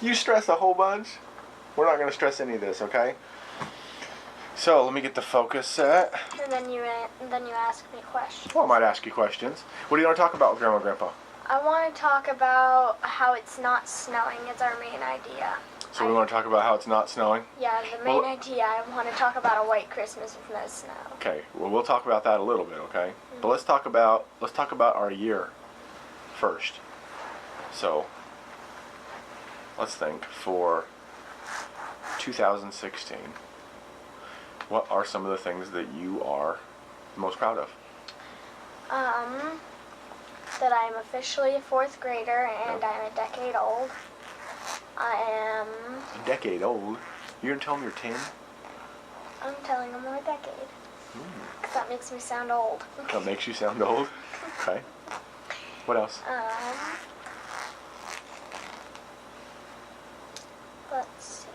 You stress a whole bunch. We're not going to stress any of this, okay? So let me get the focus set. And then you ask me questions. Well, I might ask you questions. What do you want to talk about with Grandma and Grandpa? I want to talk about how it's not snowing is our main idea. So we want to talk about how it's not snowing? Yeah, the main idea. I want to talk about a white Christmas with no snow. Okay. Well, we'll talk about that a little bit, okay? But let's talk about our year first. So let's think for 2016. What are some of the things that you are most proud of? That I'm officially a 4th grader and I'm a decade old. I am... A decade old? You're going to tell them you're 10? I'm telling them I'm a decade. Because that makes me sound old. That makes you sound old? Okay. What else? Let's see.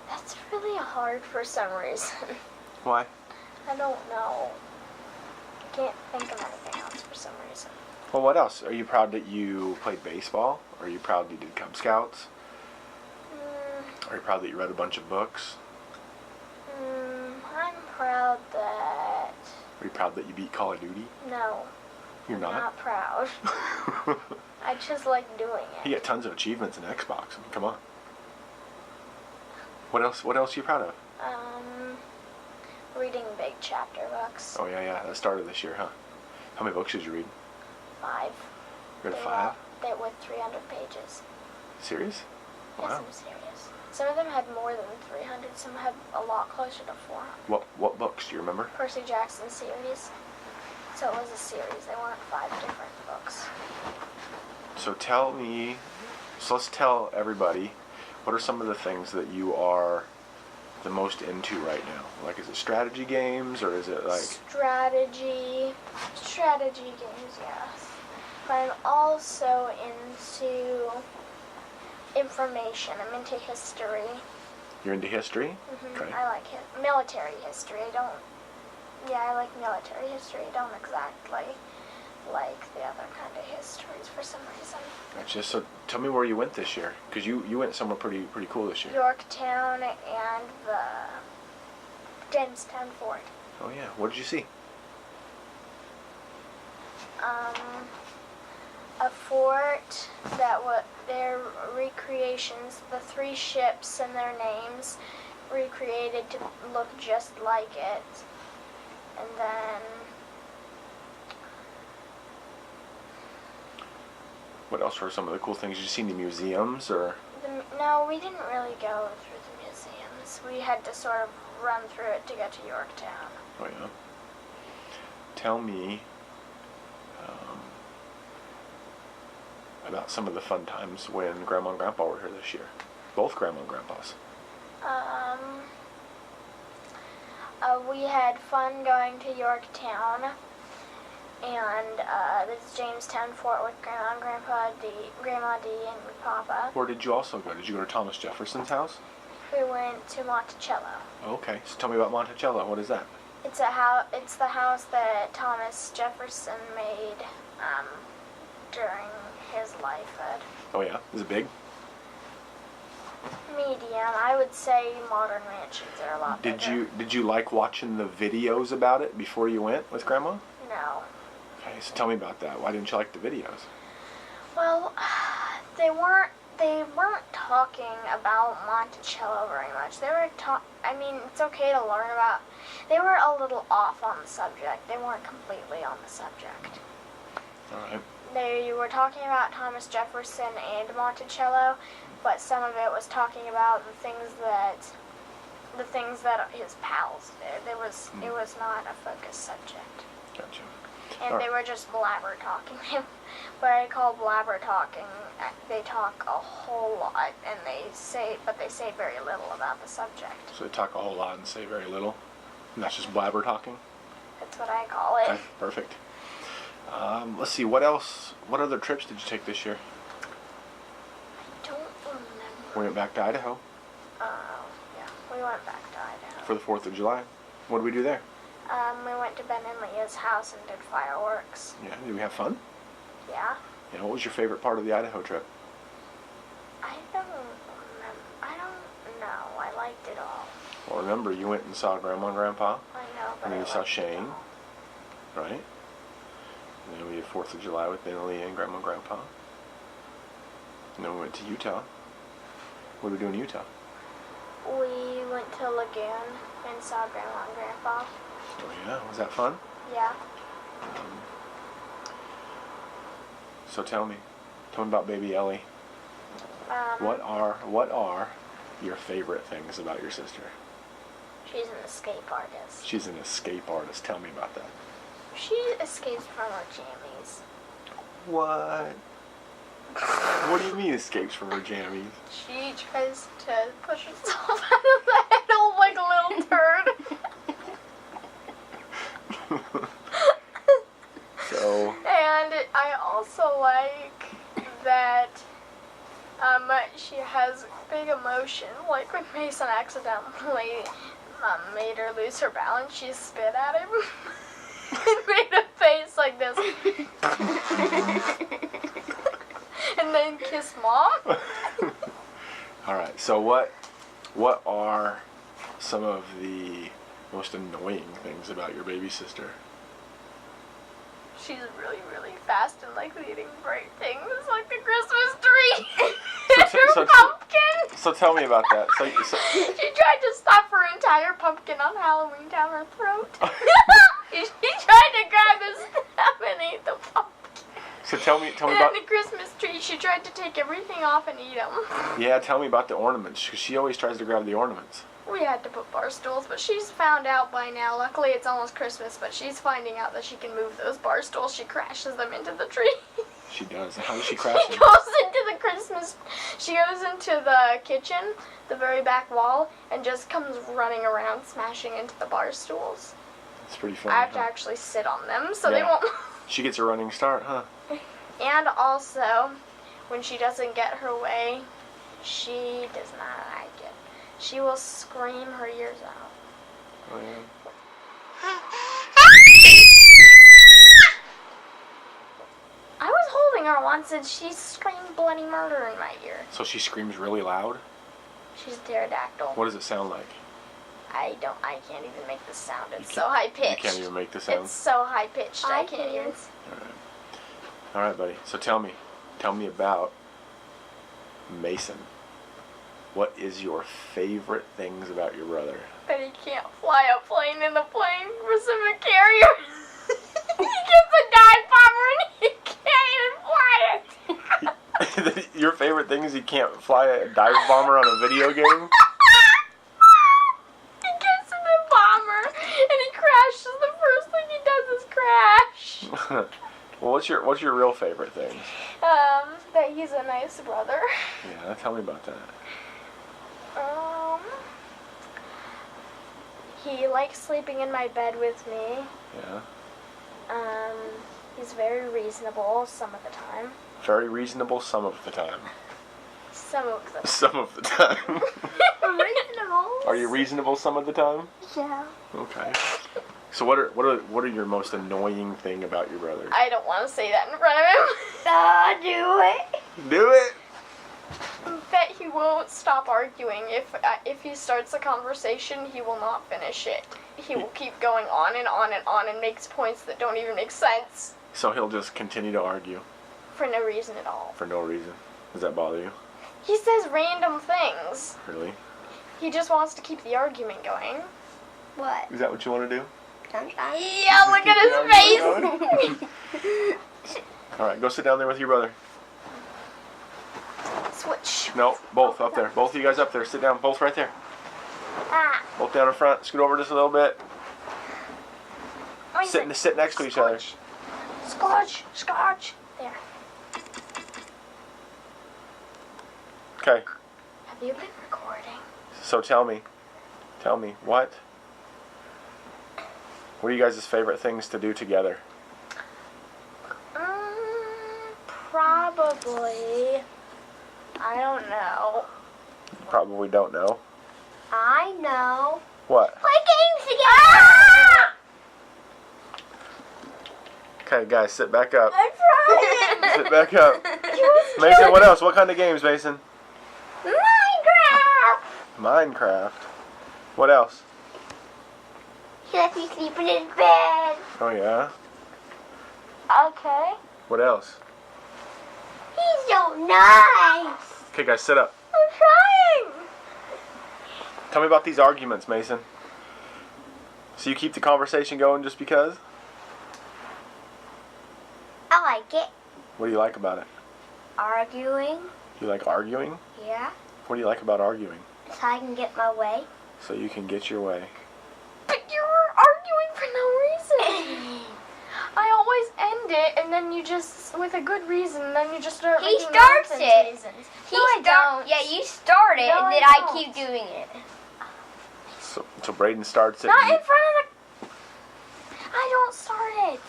That's really hard for some reason. Why? I don't know. I can't think of anything else for some reason. Well, what else? Are you proud that you played baseball? Are you proud that you did Cub Scouts? Are you proud that you read a bunch of books? I'm proud that... Are you proud that you beat Call of Duty? No. You're not? I'm not proud. I just like doing it. You get tons of achievements in Xbox. I mean, come on. What else are you proud of? Reading big chapter books. Oh, yeah. That started this year, huh? How many books did you read? 5. You read 5? They were 300 pages. Serious? Yes, Wow. I'm serious. Some of them had more than 300. Some had a lot closer to 400. What books do you remember? Percy Jackson series. So it was a series. They weren't 5 different books. So let's tell everybody, what are some of the things that you are the most into right now? Like, is it strategy games, or is it like... Strategy games, yes. But I'm also into information. I'm into history. You're into history? Okay. I like military history. I like military history. I don't exactly like the other kind of histories for some reason. Gotcha. So tell me where you went this year, because you went somewhere pretty cool this year. Yorktown and the Jamestown Fort. Oh yeah, what did you see? A fort that was their recreations, the 3 ships and their names recreated to look just like it. And then... What else were some of the cool things? Did you see any museums, or...? No, we didn't really go through the museums. We had to sort of run through it to get to Yorktown. Oh, yeah. Tell me about some of the fun times when Grandma and Grandpa were here this year. Both Grandma and Grandpas. We had fun going to Yorktown and this Jamestown Fort with Grandma and Grandma D and Papa. Where did you also go? Did you go to Thomas Jefferson's house? We went to Monticello. Okay, so tell me about Monticello. What is that? It's the house that Thomas Jefferson made during his life. Oh yeah, is it big? Medium. I would say modern mansions are a lot bigger. Did you like watching the videos about it before you went with Grandma? No. Okay, so tell me about that. Why didn't you like the videos? Well, they weren't talking about Monticello very much. I mean, it's okay to learn about. They were a little off on the subject. They weren't completely on the subject. All right. They were talking about Thomas Jefferson and Monticello, but some of it was talking about the things that his pals did. It was not a focused subject. Gotcha. And they were just blabber talking. What I call blabber talking, they talk a whole lot, and they say very little about the subject. So they talk a whole lot and say very little, and that's just blabber talking? That's what I call it. Okay, perfect. Let's see, what else? What other trips did you take this year? I don't remember. We went back to Idaho. Yeah, we went back to Idaho. For the 4th of July. What did we do there? We went to Ben and Leah's house and did fireworks. Yeah, did we have fun? Yeah. Yeah, what was your favorite part of the Idaho trip? liked it all. Well, remember, you went and saw Grandma and Grandpa, I know, but and then I you saw liked it Shane, all. right? And then we had 4th of July with Bentley and Grandma and Grandpa. And then we went to Utah. What did we do in Utah? We went to Lagoon and saw Grandma and Grandpa. Oh yeah, was that fun? Yeah. So tell me about baby Ellie. What are your favorite things about your sister? She's an escape artist. She's an escape artist. Tell me about that. She escapes from her jammies. What? What do you mean escapes from her jammies? She tries to push herself out of the handle like a little turd. So. And I also like that she has big emotion. Like when Mason accidentally made her lose her balance, she spit at him and made a face like this. And then kissed Mom. All right. So what are some of the most annoying things about your baby sister? She's really, really fast and likes eating bright things like the Christmas tree and her pumpkin. So tell me about that. So She tried to stuff her entire pumpkin on Halloween down her throat. She tried to grab his stuff and eat the pumpkin. So tell me And about the Christmas tree, she tried to take everything off and eat them. Yeah, tell me about the ornaments, because she always tries to grab the ornaments. We had to put bar stools, but she's found out by now. Luckily, it's almost Christmas, but she's finding out that she can move those bar stools. She crashes them into the tree. She does. How does she crash She them? goes into the Christmas. She goes into the kitchen, the very back wall, and just comes running around, smashing into the bar stools. It's pretty funny. I have to huh? actually sit on them, so they Yeah. won't. She gets a running start, huh? And also, when she doesn't get her way, she does not like it. She will scream her ears out. Oh, yeah. I was holding her once and she screamed bloody murder in my ear. So she screams really loud? She's pterodactyl. What does it sound like? I can't even make the sound. It's You so high pitched. You can't even make the sound? It's so high pitched. I can't even. All right, buddy. So tell me about Mason. What is your favorite things about your brother? That he can't fly a plane in the plane Pacific carrier. He gets a dive bomber and he can't even fly it. Your favorite thing is he can't fly a dive bomber on a video game? He gets in the bomber and he crashes. The first thing he does is crash. Well, what's your real favorite thing? That he's a nice brother. Yeah, tell me about that. He likes sleeping in my bed with me. Yeah. He's very reasonable some of the time. Very reasonable some of the time. Some of the time. Some of the time. Reasonable? Are you reasonable some of the time? Yeah. Okay. So what are your most annoying thing about your brother? I don't want to say that in front of him. Do it. Do it. Bet he won't stop arguing. If he starts a conversation, he will not finish it. He will keep going on and on and on and makes points that don't even make sense. So he'll just continue to argue For no reason at all. for no reason. Does that bother you? He says random things. Really? He just wants to keep the argument going. What? Is that what you want to do? Sometimes. Yeah, look at his face. All right, go sit down there with your brother. Switch. No, both up there. Both of you guys up there. Sit down. Both right there. Ah. Both down in front. Scoot over just a little bit. What is it? Sit next to each other. Scotch. Scotch. There. Okay. Have you been recording? So tell me, what are you guys' favorite things to do together? Probably. I don't know. Probably don't know. I know. What? Play games together. Okay, guys, sit back up. I'm trying. Sit back up. Mason, what else? What kind of games, Mason? Minecraft. Minecraft. What else? He lets me sleep in his bed. Oh yeah. Okay. What else? He's so nice. Okay, guys, sit up. I'm trying. Tell me about these arguments, Mason. So you keep the conversation going just because? I like it. What do you like about it? Arguing. You like arguing? Yeah. What do you like about arguing? So I can get my way. So you can get your way. But you were arguing for no reason. I always end it, and then you just, with a good reason, and then you just start He making starts nonsense it. reasons. He No, I don't. Yeah, you start it, No, and then I I don't. keep doing it. So Braden starts it. Not and in front of the... I don't start it.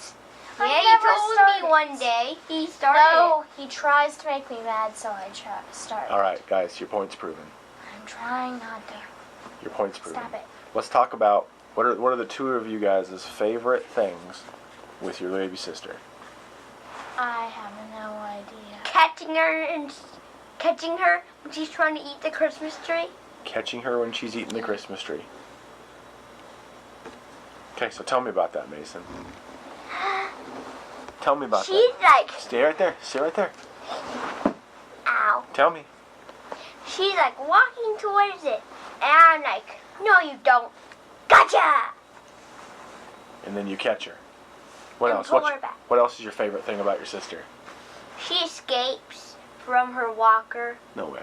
I Yeah, never you told start me it. one day. He started No, he tries to make me mad, so I try to start. All right, guys, your point's proven. I'm trying not to. Your point's proven. Stop it. Let's talk about what are the two of you guys' favorite things with your baby sister? I have no idea. catching her when she's trying to eat the Christmas tree. Catching her when she's eating the Christmas tree. Okay, so tell me about that, Mason. Tell me about She's that. like, Stay right there. Stay right there. ow. Tell me. She's like walking towards it, and I'm like, no, you don't. Gotcha! And then you catch her. What And else? pull her back. What else is your favorite thing about your sister? She escapes from her walker. No way.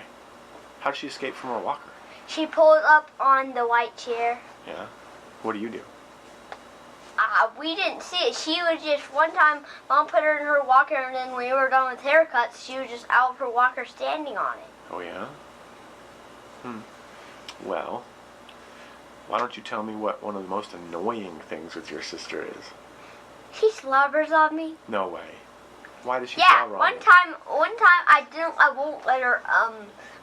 How did she escape from her walker? She pulled up on the white chair. Yeah. What do you do? We didn't see it. She was just, one time, Mom put her in her walker, and then when we were done with haircuts, she was just out of her walker standing on it. Oh, yeah? Well, why don't you tell me what one of the most annoying things with your sister is? She slobbers on me. No way. Why does she Yeah, slobber on one you? time I won't let her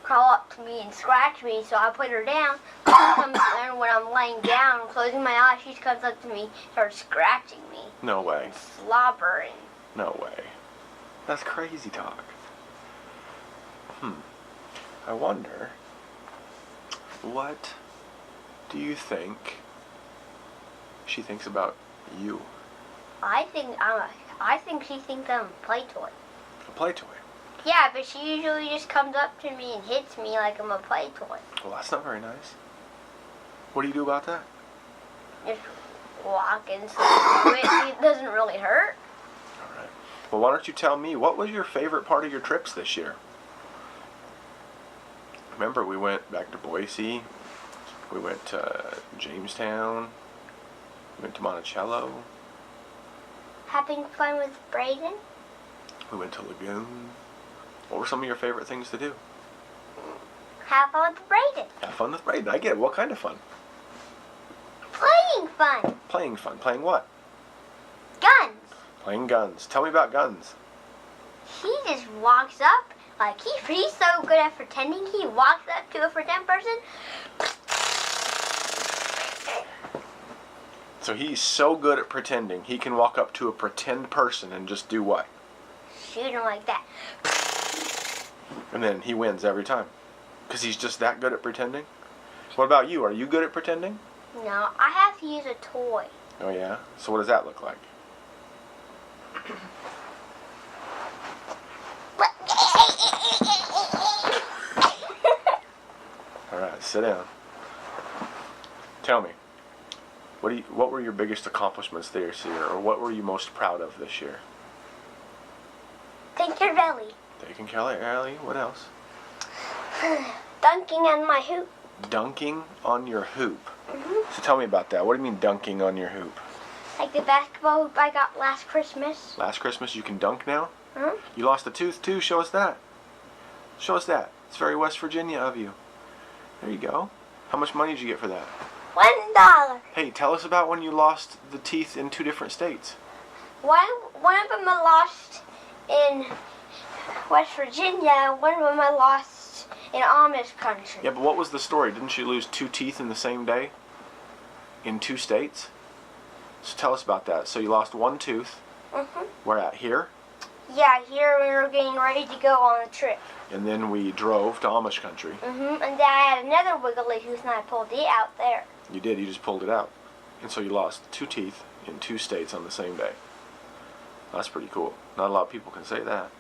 crawl up to me and scratch me, so I put her down. She comes and when I'm laying down, closing my eyes, she comes up to me, starts scratching me, No way. and slobbering. No way. That's crazy talk. I wonder, what do you think she thinks about you? I think she thinks I'm a play toy. A play toy. Yeah, but she usually just comes up to me and hits me like I'm a play toy. Well, that's not very nice. What do you do about that? Just walk and slip through it. It doesn't really hurt. All right. Well, why don't you tell me, what was your favorite part of your trips this year? Remember, we went back to Boise. We went to Jamestown. We went to Monticello. Having fun with Braden. We went to Lagoon. What were some of your favorite things to do? Have fun with Braden. Have fun with Braden. I get it. What kind of fun? Playing fun. Playing fun. Playing what? Guns. Playing guns. Tell me about guns. He just walks up, like he's so good at pretending, he walks up to a pretend person. So he's so good at pretending, he can walk up to a pretend person and just do what? Shoot him like that. And then he wins every time. Because he's just that good at pretending? What about you? Are you good at pretending? No, I have to use a toy. Oh yeah? So what does that look like? Alright, sit down. Tell me, what were your biggest accomplishments this year, or what were you most proud of this year? Think your belly. Taking Kelly Alley, what else? Dunking on my hoop. Dunking on your hoop. Mm-hmm. So tell me about that. What do you mean dunking on your hoop? Like the basketball hoop I got last Christmas. Last Christmas you can dunk now? Hmm? You lost a tooth too? Show us that. Show us that. It's very West Virginia of you. There you go. How much money did you get for that? $1. Hey, tell us about when you lost the teeth in 2 different states. One of them I lost in West Virginia. One of them I lost in Amish country. Yeah, but what was the story? Didn't you lose 2 teeth in the same day? In 2 states? So tell us about that. So you lost 1 tooth. Mhm. Where at? Here? Yeah, here we were getting ready to go on a trip. And then we drove to Amish country. And then I had another wiggly tooth and I pulled it out there. You did. You just pulled it out. And so you lost 2 teeth in 2 states on the same day. That's pretty cool. Not a lot of people can say that.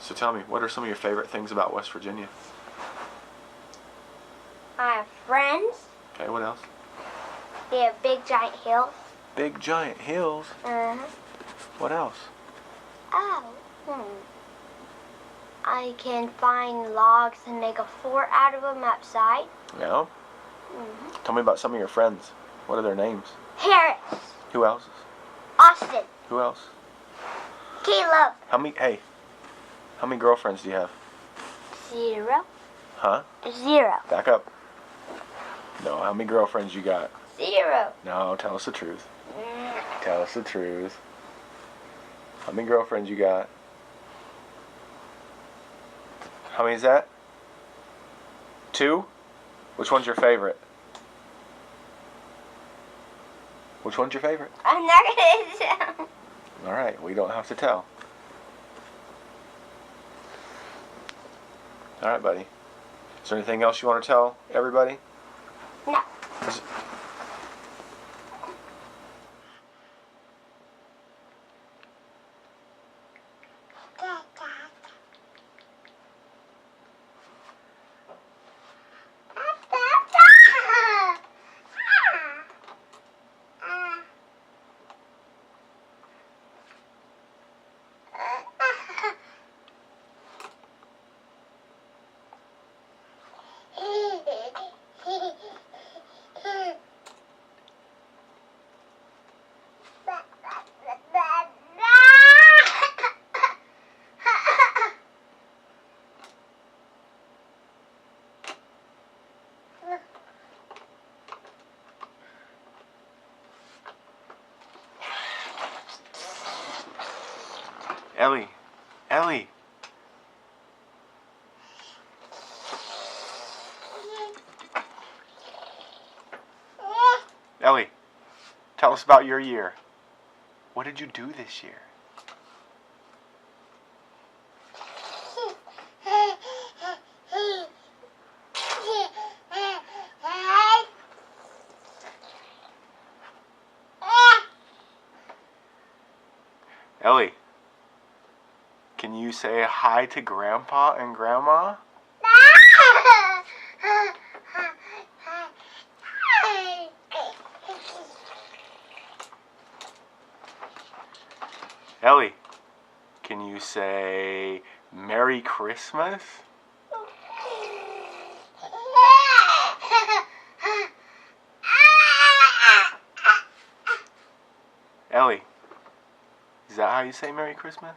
So tell me, what are some of your favorite things about West Virginia? I have friends. Okay, what else? They have big giant hills. Big giant hills. What else? Oh. I can find logs and make a fort out of them outside. Yeah? Tell me about some of your friends. What are their names? Harris. Who else? Austin. Who else? Caleb. How many girlfriends do you have? 0. Huh? 0. Back up. No, how many girlfriends you got? 0. No, tell us the truth. Tell us the truth. How many girlfriends you got? How many is that? 2? Which one's your favorite? Which one's your favorite? I'm not gonna tell. Alright, we don't have to tell. Alright, buddy. Is there anything else you want to tell everybody? No. Ellie. Ellie. Ellie, tell us about your year. What did you do this year? Ellie, can you say hi to Grandpa and Grandma? Ellie, can you say Merry Christmas? Ellie, is that how you say Merry Christmas?